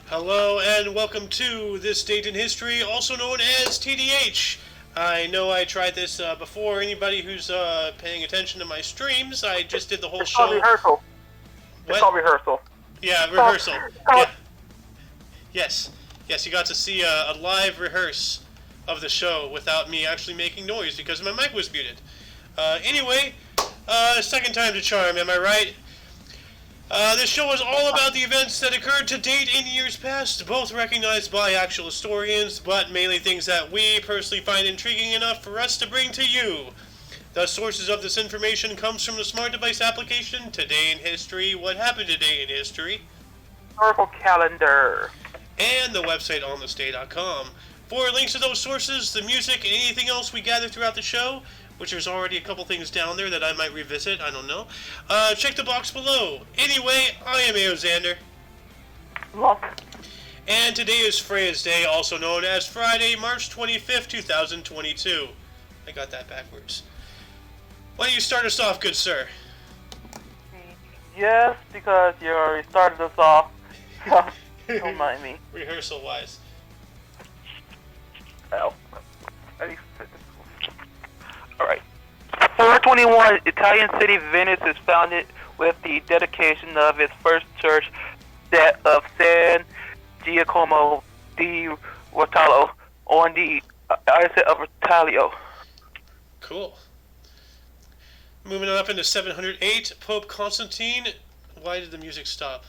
Hello and welcome to This Date in History, also known as TDH. I know I tried this before. Anybody who's paying attention to my streams, I just did the whole It's called show. rehearsal. What? It's called rehearsal. Yeah, rehearsal. Yeah. Yes. Yes, you got to see a live rehearse of the show without me actually making noise because my mic was muted. Anyway, second time to charm, am I right? This show is all about the events that occurred to date in years past, both recognized by actual historians, but mainly things that we personally find intriguing enough for us to bring to you. The sources of this information comes from the smart device application Today in History, What Happened Today in History, Historical calendar. and the website onthestay.com. For links to those sources, the music, and anything else we gather throughout the show, which there's already a couple things down there that I might revisit, I don't know, check the box below. Anyway, I am Aoxander. Look. And today is Freya's Day, also known as Friday, March 25th, 2022. I got that backwards. Why don't you start us off, good sir? Yes, because you already started us off. Don't mind me. Rehearsal-wise. Oh. Alright. 421, Italian city Venice is founded with the dedication of its first church, that of San Giacomo di Rotalo, on the islet of Rotalio. Cool. Moving on up into 708, Pope Constantine. Why did the music stop?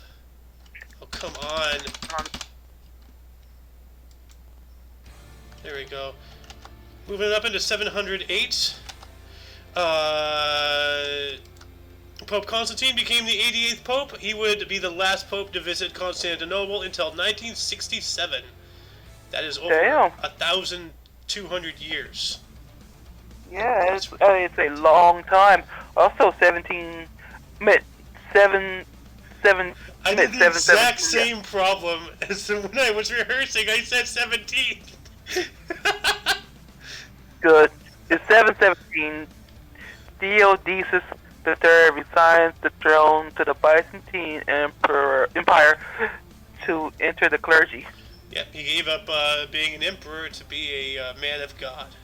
Oh, come on. There we go. Moving up into 708, Pope Constantine became the 88th Pope. He would be the last Pope to visit Constantinople until 1967. That is over 1,200 years. Yeah, it's a long time. Also, 7. I did the exact same problem as when I was rehearsing. I said 17. Good. In 717, Theodosius III resigns the throne to the Byzantine Empire to enter the clergy. Yeah, he gave up being an emperor to be a man of God.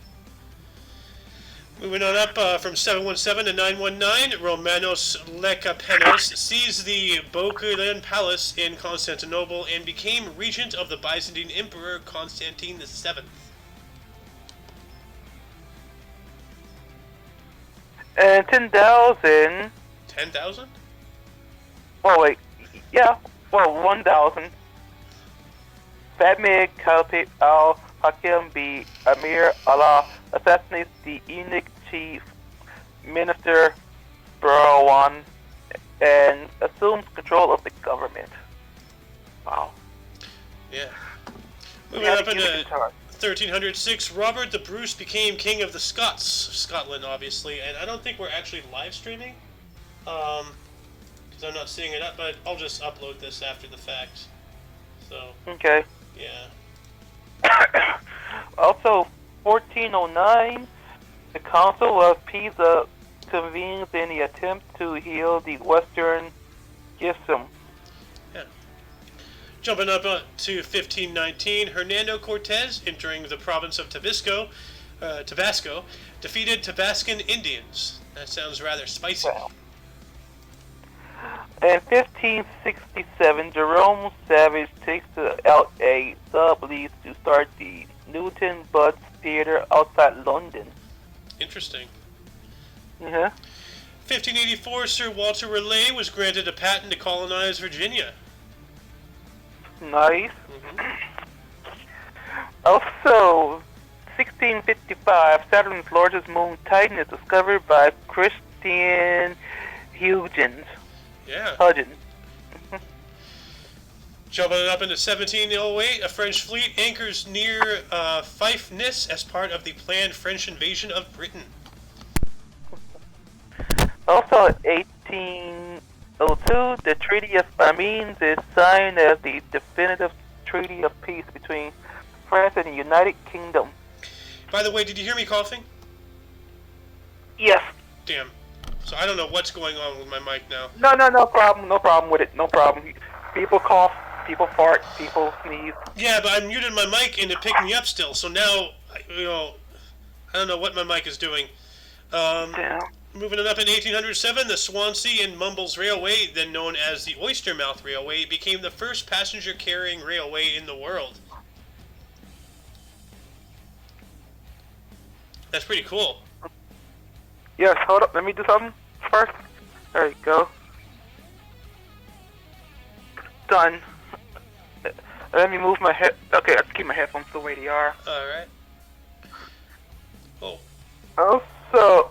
Moving on up from 717 to 919, Romanos Lekapenos seized the Bokurlan Palace in Constantinople and became regent of the Byzantine Emperor Constantine VII. And 10,000. 10,000? Oh, wait. Yeah. Well, 1,000. Fatmid Caliph al-Hakim B. Amir Allah assassinates the eunuch chief minister Barwan and assumes control of the government. Wow. Yeah. Moving up into 1306, Robert the Bruce became king of the Scots, Scotland, obviously, and I don't think we're actually live streaming, because I'm not seeing it up, but I'll just upload this after the fact. So. Okay. Yeah. Also, 1409, the Council of Pisa convenes in the attempt to heal the Western Schism. Yeah. Jumping up to 1519, Hernando Cortez, entering the province of Tabasco, defeated Tabascan Indians. That sounds rather spicy. Wow. In 1567, Jerome Savage takes out a sublease to start the Newton Butts Theatre outside London. Interesting. 1584, Sir Walter Raleigh was granted a patent to colonize Virginia. Nice. Mm-hmm. Also, 1655, Saturn's largest moon, Titan, is discovered by Christian Huygens. Yeah. Huygens. Jumping up into 1708, a French fleet anchors near Fife-Nice as part of the planned French invasion of Britain. Also, 1802, the Treaty of Amiens is signed as the definitive treaty of peace between France and the United Kingdom. By the way, did you hear me coughing? Yes. Damn. So I don't know what's going on with my mic now. No problem with it. No problem. People cough People fart, people sneeze. Yeah, but I muted my mic and it picked me up still. So now, I don't know what my mic is doing. Damn. Moving on up in 1807, the Swansea and Mumbles Railway, then known as the Oystermouth Railway, became the first passenger-carrying railway in the world. That's pretty cool. Yes, hold up. Let me do something first. There you go. Done. Let me move my head. Okay, I can keep my headphones the way they are. Alright. Oh. Also,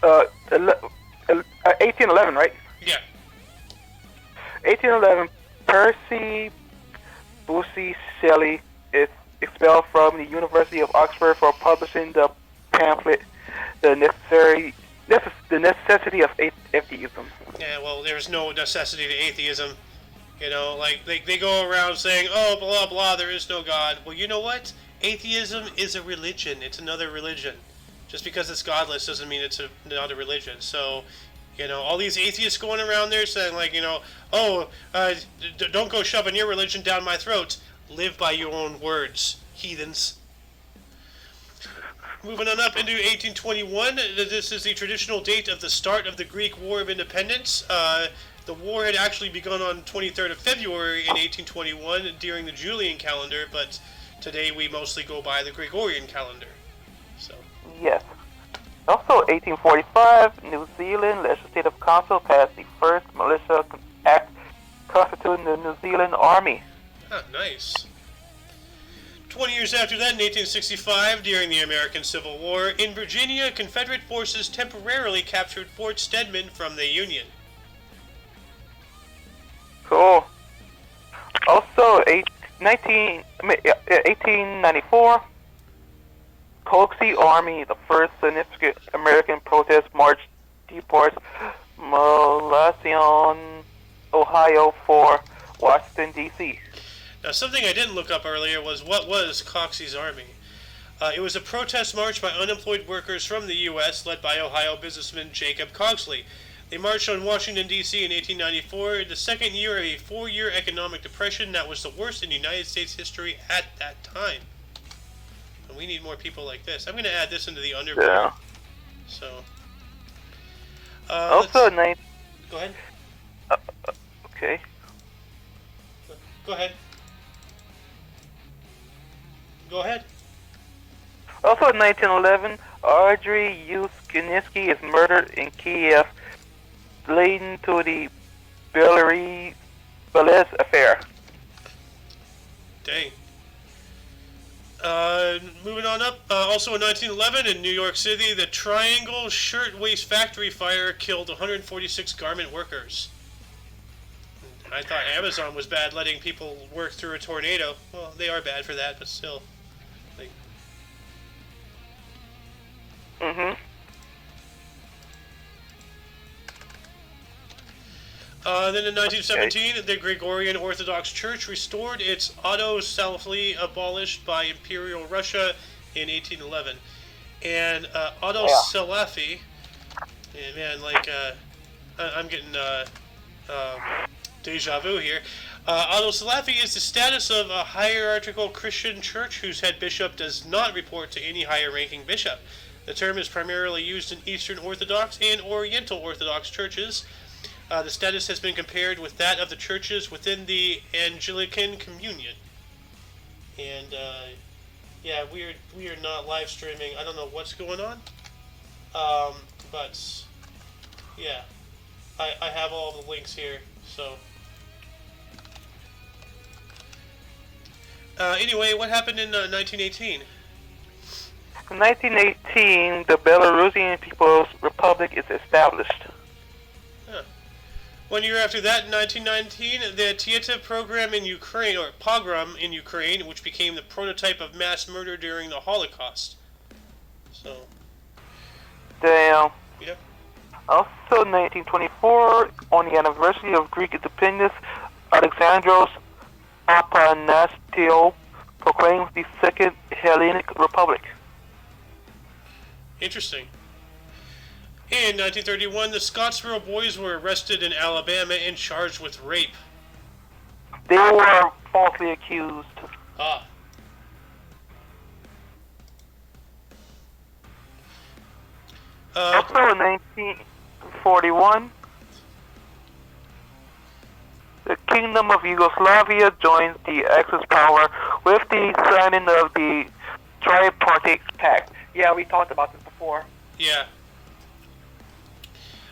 1811, right? Yeah. 1811, Percy Bussy Shelley is expelled from the University of Oxford for publishing the pamphlet The Necessity of Atheism. Yeah, well, there's no necessity to atheism. Like, they go around saying, oh, blah, blah, there is no God. Well, you know what? Atheism is a religion. It's another religion. Just because it's godless doesn't mean it's not a religion. So, all these atheists going around there saying, like, don't go shoving your religion down my throat. Live by your own words, heathens. Moving on up into 1821, this is the traditional date of the start of the Greek War of Independence. The war had actually begun on 23rd of February in 1821 during the Julian calendar, but today we mostly go by the Gregorian calendar. So. Yes. Also, 1845, New Zealand Legislative Council passed the first Militia Act constituting the New Zealand Army. Ah, nice. 20 years after that, in 1865, during the American Civil War, in Virginia, Confederate forces temporarily captured Fort Stedman from the Union. Cool. Also, 1894, Coxey Army, the first significant American protest march, departs Molacion, Ohio for Washington, D.C. Now, something I didn't look up earlier was what was Coxey's Army. It was a protest march by unemployed workers from the U.S. led by Ohio businessman Jacob Coxley. They marched on Washington, D.C. in 1894, the second year of a 4-year economic depression that was the worst in United States history at that time. And we need more people like this. I'm going to add this into the underground. Yeah. So. Also, Go ahead. Okay. Go ahead. Go ahead. Also, in 1911, Audrey Yuskiniski is murdered in Kiev, leading to the Belarusian affair. Dang. Moving on up, also in 1911 in New York City, the Triangle Shirtwaist Factory fire killed 146 garment workers. I thought Amazon was bad letting people work through a tornado. Well, they are bad for that, but still. Mm-hmm. Then in 1917, the Gregorian Orthodox Church restored its autocephaly abolished by Imperial Russia in 1811. And autocephaly, man, like, I'm getting deja vu here. Autocephaly is the status of a hierarchical Christian church whose head bishop does not report to any higher-ranking bishop. The term is primarily used in Eastern Orthodox and Oriental Orthodox churches. The status has been compared with that of the churches within the Anglican Communion. And, yeah, we are not live streaming. I don't know what's going on. But, yeah, I have all the links here, so. Anyway, what happened in 1918? In 1918, the Belarusian People's Republic is established. Huh. 1 year after that, in 1919, the Tieta program in Ukraine, or pogrom in Ukraine, which became the prototype of mass murder during the Holocaust. So. Damn. Yep. Also, 1924, on the anniversary of Greek independence, Alexandros Papanastio proclaims the Second Hellenic Republic. Interesting. In 1931, the Scottsboro Boys were arrested in Alabama and charged with rape. They were falsely accused. Ah. Also in 1941, the Kingdom of Yugoslavia joins the Axis power with the signing of the Tripartite Pact. Yeah, we talked about this before. Yeah.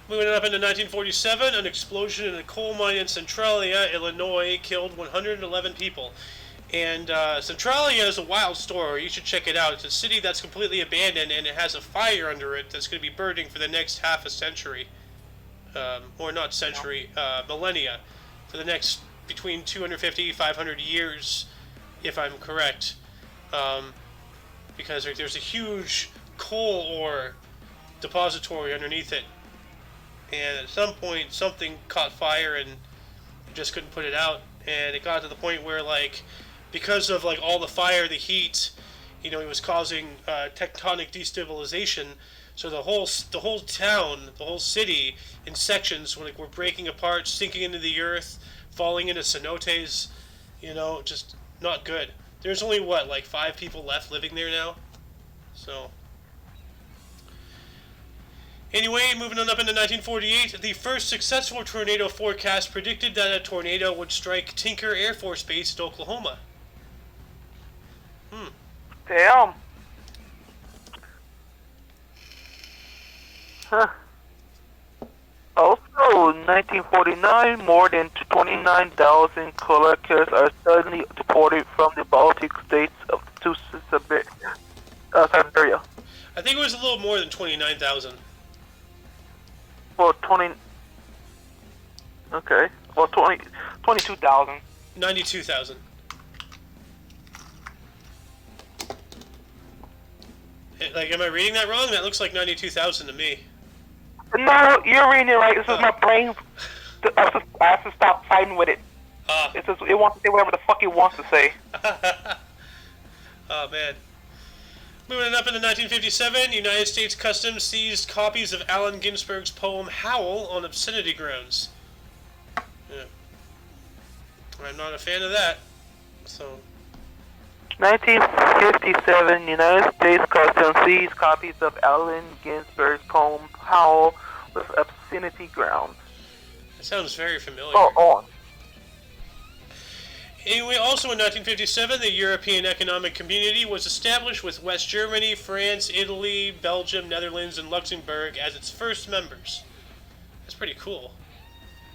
Moving up into 1947, an explosion in a coal mine in Centralia, Illinois, killed 111 people. And Centralia is a wild story. You should check it out. It's a city that's completely abandoned, and it has a fire under it that's going to be burning for the next half a century. Or not century, millennia. For the next between 250 500 years, if I'm correct. Because there's a huge coal ore depository underneath it. And at some point, something caught fire and just couldn't put it out. And it got to the point where, like, because of like all the fire, the heat, it was causing tectonic destabilization. So the whole town, the whole city, in sections were breaking apart, sinking into the earth, falling into cenotes. Just not good. There's only 5 people left living there now. So. Anyway, moving on up into 1948, the first successful tornado forecast predicted that a tornado would strike Tinker Air Force Base in Oklahoma. Damn. Huh. Also, in 1949, more than 29,000 Kolakas are suddenly deported from the Baltic states to Siberia. I think it was a little more than 29,000. Well, 20. Okay. Well, 22,000. 92,000. Am I reading that wrong? That looks like 92,000 to me. No, you're reading it right. This is my brain. I have to stop fighting with it. It wants to say whatever the fuck it wants to say. Oh, man. Moving up into 1957, United States Customs seized copies of Allen Ginsberg's poem Howl on obscenity grounds. Yeah. I'm not a fan of that. So. 1957, United States Customs seized copies of Allen Ginsberg's poem Howl with obscenity grounds. That sounds very familiar. Oh, on. Anyway, also in 1957, the European Economic Community was established with West Germany, France, Italy, Belgium, Netherlands, and Luxembourg as its first members. That's pretty cool.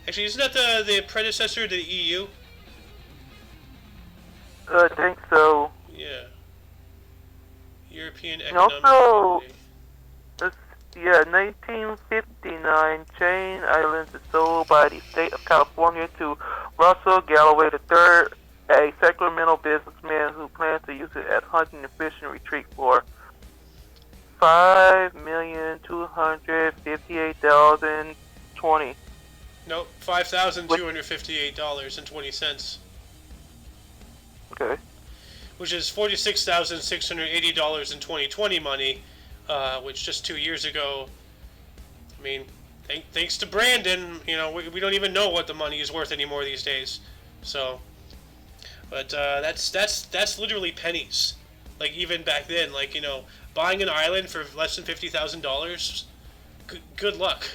Actually, isn't that the predecessor to the EU? I think so. Yeah. European Economic Community. 1959, Chain Islands is sold by the state of California to Russell Galloway III, a Sacramento businessman who plans to use it as hunting and fishing retreat for $5,258,020. Nope, $5,258.20. Okay. Which is $46,680 in 2020 money, which just 2 years ago, I mean, thanks to Brandon, we don't even know what the money is worth anymore these days. So, but that's literally pennies. Like even back then, buying an island for less than $50,000, good luck,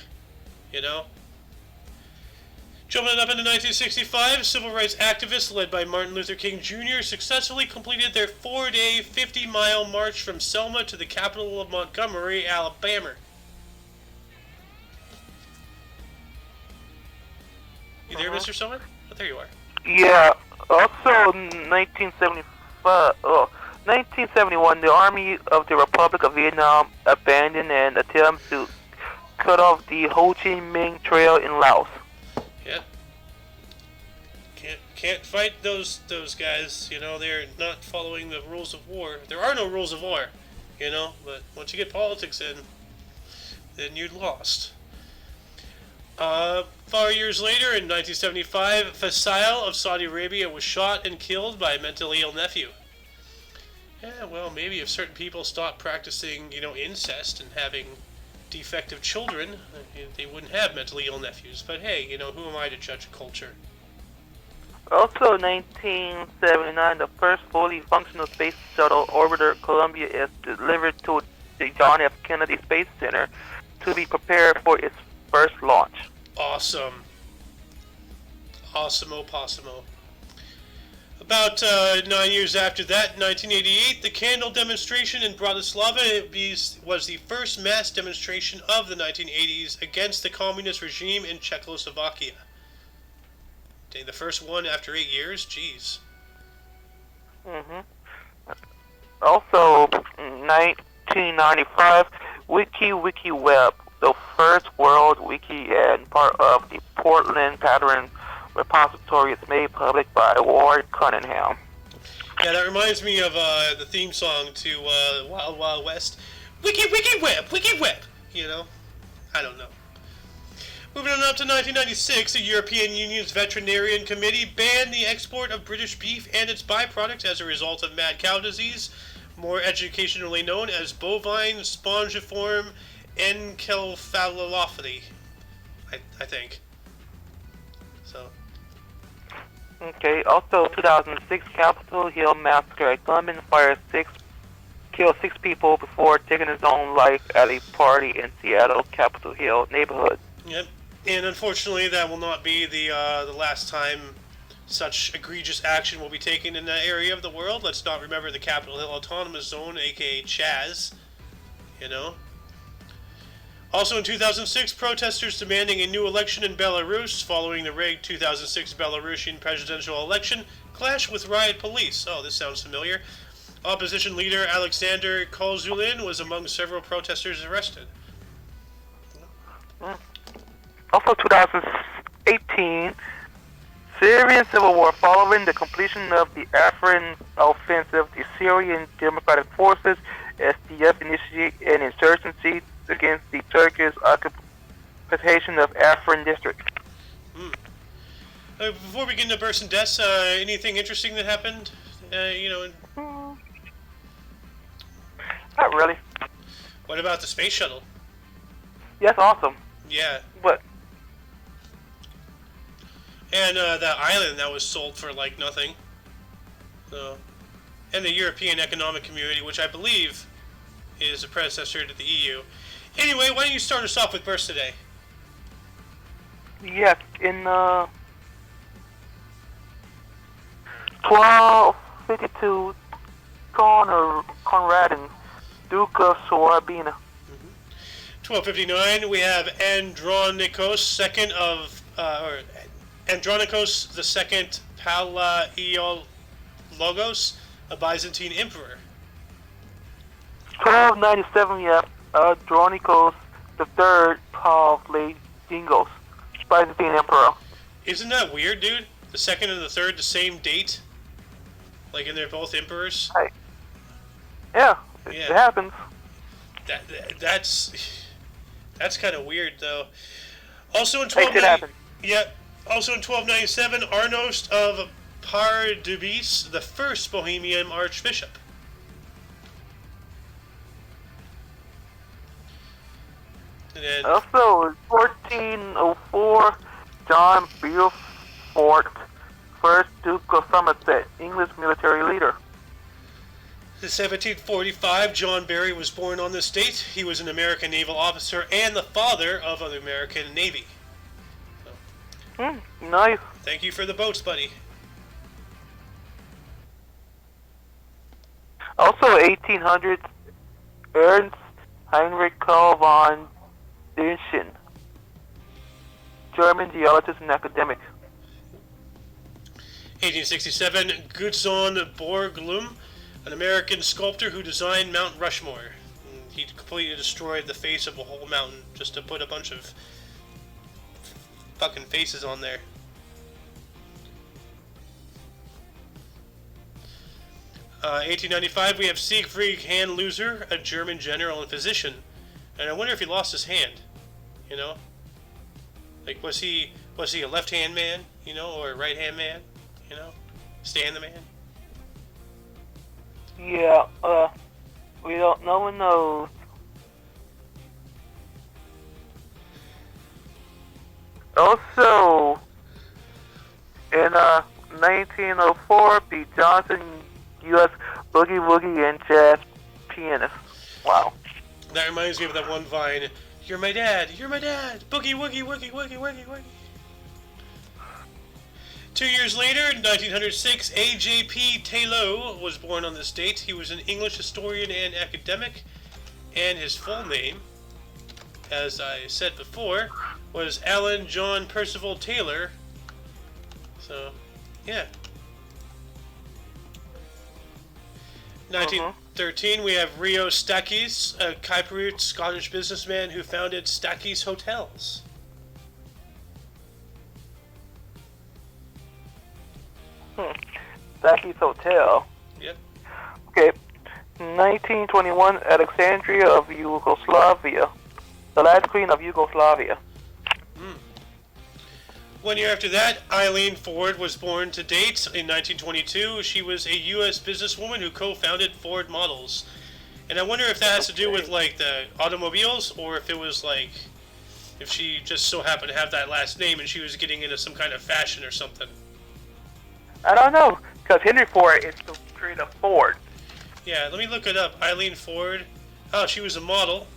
Jumping up into 1965, civil rights activists led by Martin Luther King Jr. successfully completed their 4-day, 50-mile march from Selma to the capital of Montgomery, Alabama. You there, Mr. Selma? Oh, there you are. Yeah. Also, 1971, the Army of the Republic of Vietnam abandoned an attempt to cut off the Ho Chi Minh Trail in Laos. Yep. Can't fight those guys. They're not following the rules of war. There are no rules of war. But once you get politics in, then you're lost. 5 years later, in 1975, Faisal of Saudi Arabia was shot and killed by a mentally ill nephew. Yeah, well, maybe if certain people stopped practicing, incest and having defective children, they wouldn't have mentally ill nephews. But hey, who am I to judge a culture? Also, 1979, the first fully functional space shuttle orbiter Columbia is delivered to the John F. Kennedy Space Center to be prepared for its first launch. Awesome. Awesome-o possimo. About 9 years after that, in 1988, the candle demonstration in Bratislava was the first mass demonstration of the 1980s against the communist regime in Czechoslovakia. Dang, the first one after 8 years? Jeez. Also, 1995, WikiWeb, the first world wiki and part of the Portland Pattern Repository, is made public by Ward Cunningham. Yeah, that reminds me of the theme song to Wild Wild West. WikiWeb! You know? I don't know. Moving on up to 1996, the European Union's Veterinarian Committee banned the export of British beef and its byproducts as a result of mad cow disease, more educationally known as bovine spongiform encephalopathy, I think. So. Okay, also 2006 Capitol Hill massacre. A gunman killed 6 people before taking his own life at a party in Seattle, Capitol Hill neighborhood. Yep. And unfortunately, that will not be the last time such egregious action will be taken in that area of the world. Let's not remember the Capitol Hill Autonomous Zone, aka Chaz. You know? Also in 2006, protesters demanding a new election in Belarus following the rigged 2006 Belarusian presidential election clashed with riot police. Oh, this sounds familiar. Opposition leader Alexander Kozulin was among several protesters arrested. Also 2018, Syrian civil war. Following the completion of the Afrin offensive, the Syrian Democratic Forces, SDF, initiated an insurgency against the Turkish occupation of Afrin district. Before we get into births and deaths, anything interesting that happened? Not really. What about the space shuttle? Yes, awesome. Yeah. What? And that island that was sold for like nothing. So, and the European Economic Community, which I believe is a predecessor to the EU. Anyway, why don't you start us off with births today? Yes, in 1252, Conradin, Duke of Swabina. 1259, we have Andronikos II of, or Andronikos II Palaiologos, a Byzantine emperor. 1297, yeah, Andronikos III Pavlagingos, Byzantine emperor. Isn't that weird, dude? The second and the third, the same date? Like, and they're both emperors? Right. Yeah, it happens. That's kind of weird, though. Also in 1297, Arnost of Pardubice, the first Bohemian archbishop. And then, also, 1404, John Beaufort, first Duke of Somerset, English military leader. In 1745, John Barry was born on this date. He was an American naval officer and the father of the American Navy. So, nice. thank you for the boats, buddy. Also, 1800s, Ernst Heinrich Karl von Dünchen, German geologist and academic. 1867, Gutzon Borglum, an American sculptor who designed Mount Rushmore. He completely destroyed the face of a whole mountain just to put a bunch of fucking faces on there. 1895, we have Siegfried Handloser, a German general and physician. And I wonder if he lost his hand, you know? Like, was he a left-hand man, you know, or a right-hand man, you know? Stan the man? Yeah, we don't, no one knows. Also, in 1904, Pete Johnson, U.S. boogie woogie and jazz pianist. Wow. That reminds me of that one Vine. You're my dad. You're my dad. Boogie woogie woogie woogie woogie woogie. 2 years later, in 1906, A.J.P. Taylor was born on this date. He was an English historian and academic, and his full name, as I said before, was Alan John Percival Taylor. So, yeah. 1913, we have Rio Stakis, a Cypriot Scottish businessman who founded Stakis Hotels. Stakis Hotel. Yep. Okay. 1921, Alexandria of Yugoslavia. The last queen of Yugoslavia. 1 year after that, Eileen Ford was born to date in 1922. She was a U.S. businesswoman who co-founded Ford Models. And I wonder if that has to do with, like, the automobiles, or if it was, like, if she just so happened to have that last name and she was getting into some kind of fashion or something. I don't know, because Henry Ford is the creator of Ford. Yeah, let me look it up. Eileen Ford. Oh, she was a model.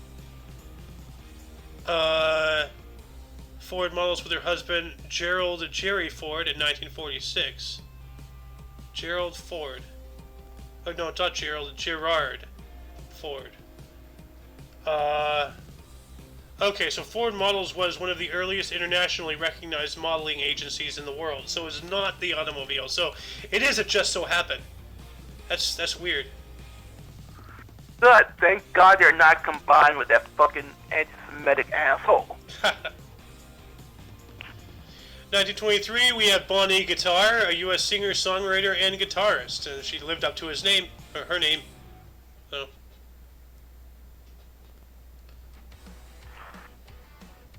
Ford Models with her husband, Gerald Jerry Ford, in 1946. Gerald Ford. Oh, no, it's not Gerald, Gerard Ford. Okay, so Ford Models was one of the earliest internationally recognized modeling agencies in the world, so it's not the automobile. So it is a just so happen. That's weird. Good, thank God they're not combined with that fucking anti-Semitic asshole. 1923, we have Bonnie Guitar, a U.S. singer, songwriter, and guitarist. And she lived up to his name, or her name. So.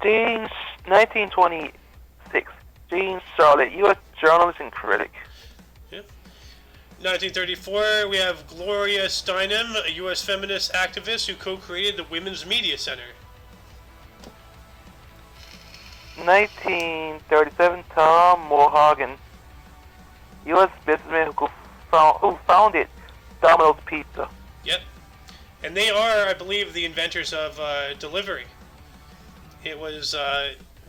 James, 1926. James Charlotte, U.S. journalist and critic. Yeah. 1934, we have Gloria Steinem, a U.S. feminist activist who co-created the Women's Media Center. 1937, Tom Mulhagen, U.S. businessman who founded Domino's Pizza. Yep. And they are, I believe, the inventors of delivery. It was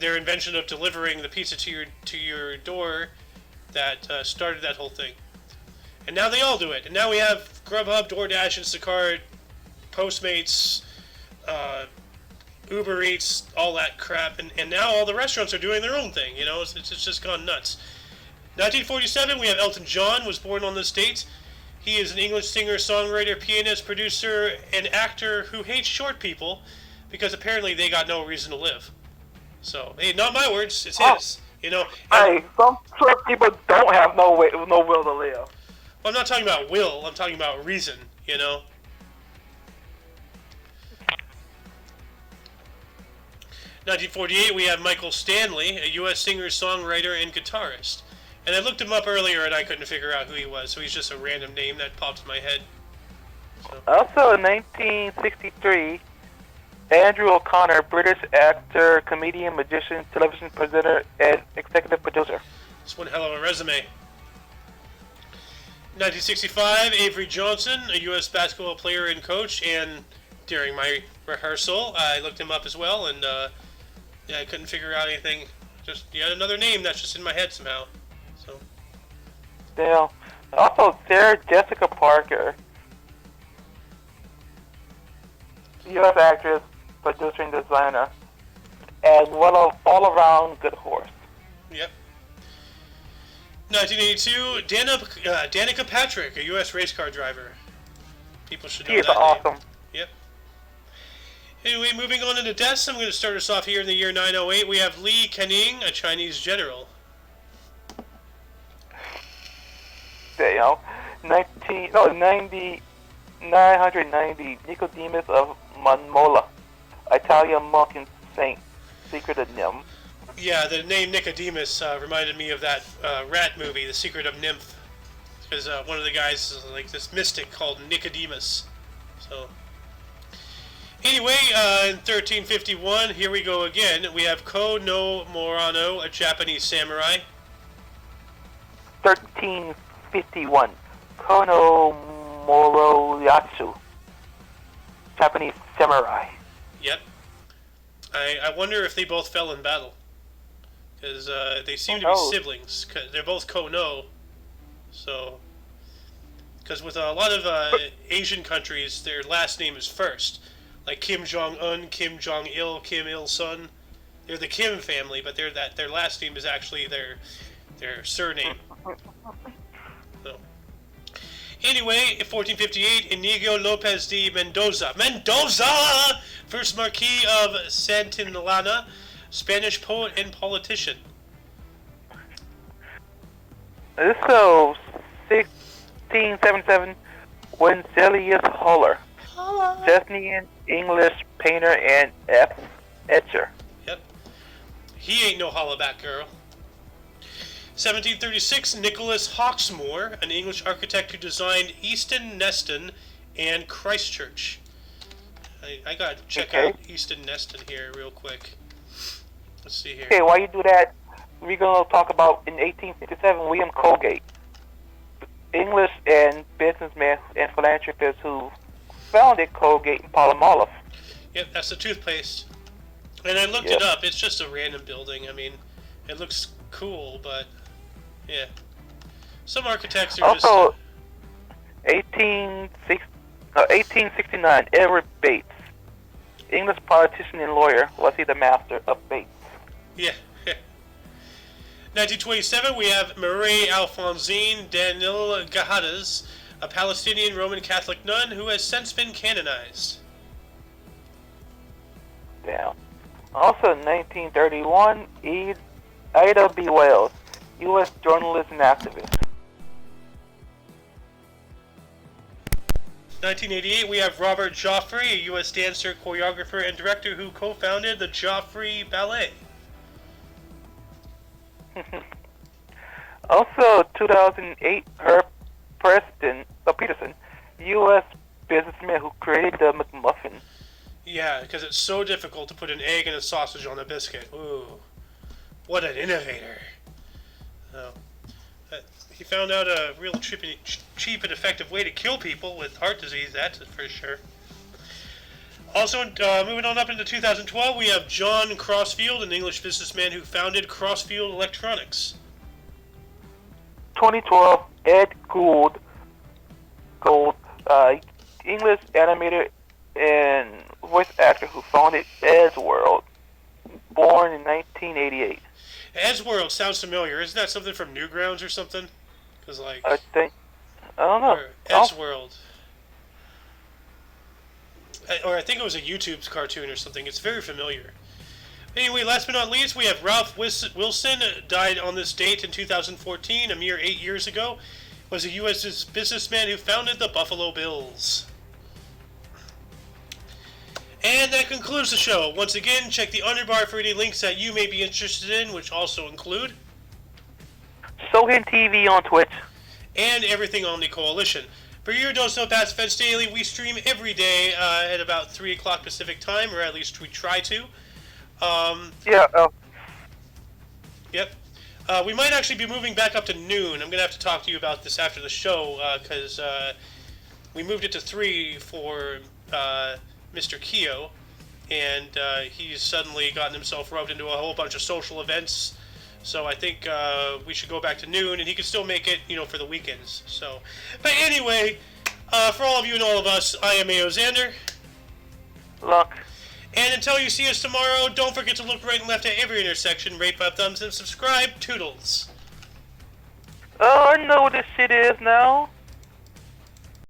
their invention of delivering the pizza to your door that started that whole thing. And now they all do it. And now we have Grubhub, DoorDash, Instacart, Postmates, Uber Eats, all that crap, and now all the restaurants are doing their own thing, you know, it's just gone nuts. 1947, we have Elton John, was born on this date. He is an English singer, songwriter, pianist, producer, and actor who hates short people because apparently they got no reason to live. So, hey, not my words, it's his, you know. Hey, some short people don't have no will to live. Well, I'm not talking about will, I'm talking about reason, you know. 1948, we have Michael Stanley, a U.S. singer, songwriter, and guitarist. And I looked him up earlier and I couldn't figure out who he was, so he's just a random name that popped in my head. So. Also in 1963, Andrew O'Connor, British actor, comedian, magician, television presenter, and executive producer. That's one hell of a resume. 1965, Avery Johnson, a U.S. basketball player and coach, and during my rehearsal, I looked him up as well, and yeah, I couldn't figure out anything. Just yet another name that's just in my head somehow. So. Yeah. Also, Sarah Jessica Parker, U.S. actress, producer, and designer, and all-around good horse. Yep. 1982, Danica Patrick, a U.S. race car driver. People should know that name. She is awesome. Yep. Anyway, moving on into deaths, I'm going to start us off here in the year 908. We have Li Kening, a Chinese general. You know, 990, Nicodemus of Monmola, Italian monk and saint, Secret of Nim. Yeah, the name Nicodemus reminded me of that rat movie, The Secret of Nymph. Because one of the guys is like this mystic called Nicodemus. So, anyway, in 1351, here we go again. We have Ko no Morano, a Japanese samurai. 1351, Kono Moroyasu, Japanese samurai. Yep. I wonder if they both fell in battle. Because they seem to be siblings. Cause they're both Kono. So... Because with a lot of Asian countries, their last name is first. Like Kim Jong-un, Kim Jong-il, Kim Il-sung. They're the Kim family, but their last name is actually their surname. So. Anyway, in 1458, Inigo Lopez de Mendoza. Mendoza! First Marquis of Santillana, Spanish poet and politician. This is 1677, Wenceslaus Hollar, Bosnian English painter and etcher. Yep. He ain't no hollaback girl. 1736, Nicholas Hawksmoor, an English architect who designed Easton Neston and Christchurch. I gotta check out Easton Neston here real quick. Let's see here. Okay, while you do that, we're going to talk about, in 1857, William Colgate, English and businessman and philanthropist who founded Colgate and Palmolive. Yep, that's the toothpaste. And I looked it up. It's just a random building. I mean, it looks cool, but yeah. Some architects are also, 1869, Edward Bates, English politician and lawyer. Was he the master of Bates? Yeah. 1927, we have Marie Alphonsine Danil Gahadas, a Palestinian Roman Catholic nun who has since been canonized. Damn. Also, 1931, Ida B. Wells, U.S. journalist and activist. 1988, we have Robert Joffrey, a U.S. dancer, choreographer, and director who co-founded the Joffrey Ballet. Also, 2008, Herb Peterson, U.S. businessman who created the McMuffin. Yeah, because it's so difficult to put an egg and a sausage on a biscuit. Ooh, what an innovator. He found out a real cheap and effective way to kill people with heart disease, that's for sure. Also, moving on up into 2012, we have John Crossfield, an English businessman who founded Crossfield Electronics. 2012, Ed Gould, English animator and voice actor who founded Eddsworld, born in 1988. Eddsworld sounds familiar. Isn't that something from Newgrounds or something? Because I don't know. Eddsworld. Or I think it was a YouTube cartoon or something. It's very familiar. Anyway, last but not least, we have Ralph Wilson, died on this date in 2014, a mere 8 years ago. Was a U.S. businessman who founded the Buffalo Bills. And that concludes the show. Once again, check the underbar for any links that you may be interested in, which also include Sohin TV on Twitch. And everything OMNI Coalition. For your dose of Past Fence Daily, we stream every day at about 3 o'clock Pacific time, or at least we try to. Yep. We might actually be moving back up to noon. I'm going to have to talk to you about this after the show, because we moved it to 3 for Mr. Keo, and he's suddenly gotten himself roped into a whole bunch of social events. So I think we should go back to noon, and he can still make it, for the weekends. So, but anyway, for all of you and all of us, I am A.O. Xander. Look. And until you see us tomorrow, don't forget to look right and left at every intersection, rate 5 thumbs, and subscribe. Toodles. Oh, I know what this shit is now.